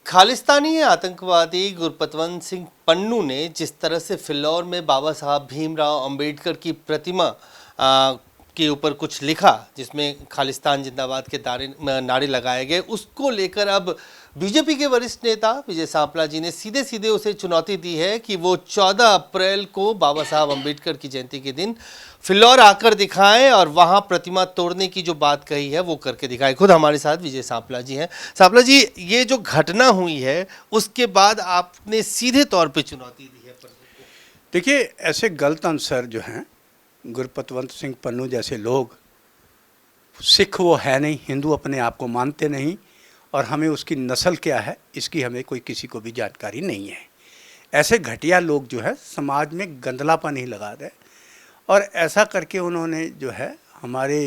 खालिस्तानी आतंकवादी गुरपतवंत सिंह पन्नू ने जिस तरह से फिल्लौर में बाबा साहब भीमराव अंबेडकर की प्रतिमा के ऊपर कुछ लिखा, जिसमें खालिस्तान जिंदाबाद के नारे लगाए गए, उसको लेकर अब बीजेपी के वरिष्ठ नेता विजय सांपला जी ने सीधे सीधे उसे चुनौती दी है कि वो 14 अप्रैल को बाबा साहब अंबेडकर की जयंती के दिन फिल्लौर आकर दिखाएं और वहां प्रतिमा तोड़ने की जो बात कही है वो करके दिखाएं। खुद हमारे साथ विजय सांपला जी हैं। सांपला जी, ये जो घटना हुई है उसके बाद आपने सीधे तौर पे चुनौती दी है। देखिए, ऐसे गलत आंसर जो हैं, गुरपतवंत सिंह पन्नू जैसे लोग, सिख वो है नहीं, हिंदू अपने आप को मानते नहीं, और हमें उसकी नस्ल क्या है इसकी हमें कोई किसी को भी जानकारी नहीं है। ऐसे घटिया लोग जो है समाज में गंदलापन ही लगा दे, और ऐसा करके उन्होंने जो है हमारे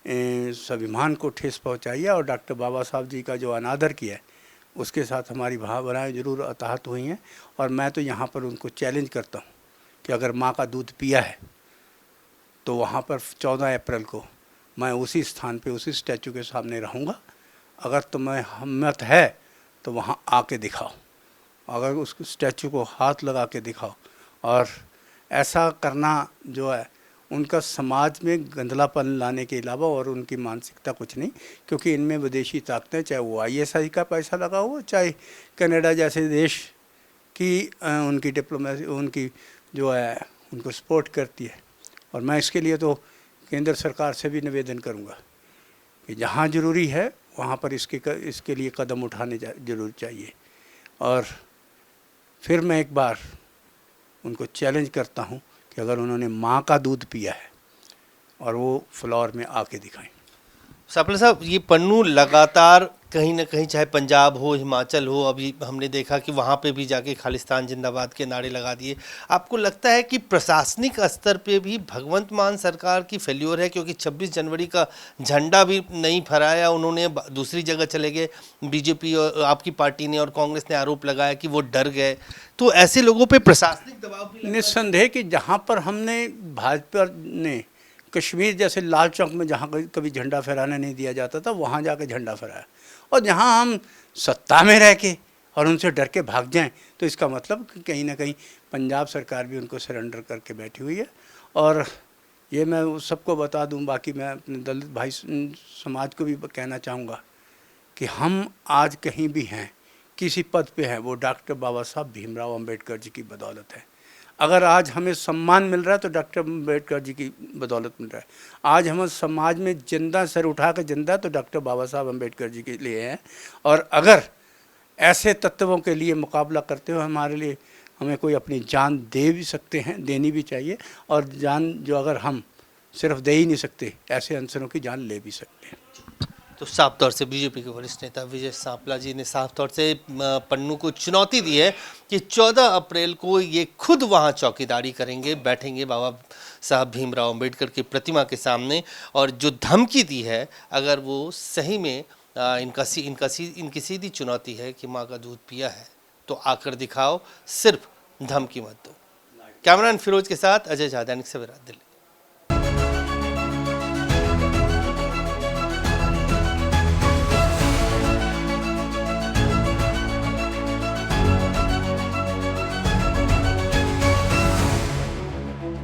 स्वाभिमान को ठेस पहुंचाई है, और डॉक्टर बाबा साहब जी का जो अनादर किया है उसके साथ हमारी भावनाएं जरूर अताहत हुई हैं। और मैं तो यहाँ पर उनको चैलेंज करता हूँ कि अगर माँ का दूध पिया है तो वहाँ पर 14 अप्रैल को मैं उसी स्थान पे उसी स्टैचू के सामने रहूँगा। अगर तुम्हें हिम्मत है तो वहाँ आके दिखाओ, अगर उस स्टैचू को हाथ लगा के दिखाओ। और ऐसा करना जो है उनका समाज में गंदलापन लाने के अलावा और उनकी मानसिकता कुछ नहीं, क्योंकि इनमें विदेशी ताकतें, चाहे वो ISI का पैसा लगा हो, चाहे कनाडा जैसे देश की उनकी डिप्लोमेसी, उनकी जो है उनको सपोर्ट करती है। और मैं इसके लिए तो केंद्र सरकार से भी निवेदन करूंगा कि जहां ज़रूरी है वहां पर इसके लिए कदम उठाने जरूर चाहिए। और फिर मैं एक बार उनको चैलेंज करता हूं कि अगर उन्होंने माँ का दूध पिया है और वो फ्लोर में आके दिखाएं। सांपला साहब, ये पन्नू लगातार कहीं ना कहीं, चाहे पंजाब हो, हिमाचल हो, अभी हमने देखा कि वहाँ पे भी जाके खालिस्तान जिंदाबाद के नारे लगा दिए। आपको लगता है कि प्रशासनिक स्तर पे भी भगवंत मान सरकार की फेल्योर है, क्योंकि 26 जनवरी का झंडा भी नहीं फहराया उन्होंने, दूसरी जगह चले गए। बीजेपी और आपकी पार्टी ने और कांग्रेस ने आरोप लगाया कि वो डर गए, तो ऐसे लोगों पर प्रशासनिक दबाव भी निस्संदेह कि जहाँ पर हमने भाजपा ने कश्मीर जैसे लाल चौक में जहाँ कभी झंडा फहराने नहीं दिया जाता था वहाँ जाके झंडा फहराया, और जहाँ हम सत्ता में रह के और उनसे डर के भाग जाएं तो इसका मतलब कि कहीं ना कहीं पंजाब सरकार भी उनको सरेंडर करके बैठी हुई है। और ये मैं सबको बता दूं, बाकी मैं अपने दलित भाई समाज को भी कहना चाहूँगा कि हम आज कहीं भी हैं, किसी पद पे हैं, वो डॉक्टर बाबा साहब भीमराव अम्बेडकर जी की बदौलत है। अगर आज हमें सम्मान मिल रहा है तो डॉक्टर अम्बेडकर जी की बदौलत मिल रहा है। आज हम समाज में जिंदा सर उठा कर जिंदा तो डॉक्टर बाबा साहब अम्बेडकर जी के लिए हैं। और अगर ऐसे तत्वों के लिए मुकाबला करते हुए हमारे लिए हमें कोई अपनी जान दे भी सकते हैं, देनी भी चाहिए। और जान जो अगर हम सिर्फ दे ही नहीं सकते, ऐसे अनसरों की जान ले भी सकते हैं। तो साफ तौर से बीजेपी के वरिष्ठ नेता विजय सांपला जी ने साफ तौर से पन्नू को चुनौती दी है कि 14 अप्रैल को ये खुद वहां चौकीदारी करेंगे, बैठेंगे बाबा साहब भीमराव अंबेडकर की प्रतिमा के सामने, और जो धमकी दी है, अगर वो सही में इनकी सीधी चुनौती है कि माँ का दूध पिया है तो आकर दिखाओ, सिर्फ धमकी मत दो। कैमरामैन फिरोज के साथ अजय झादानी, सवेरा दिल्ली।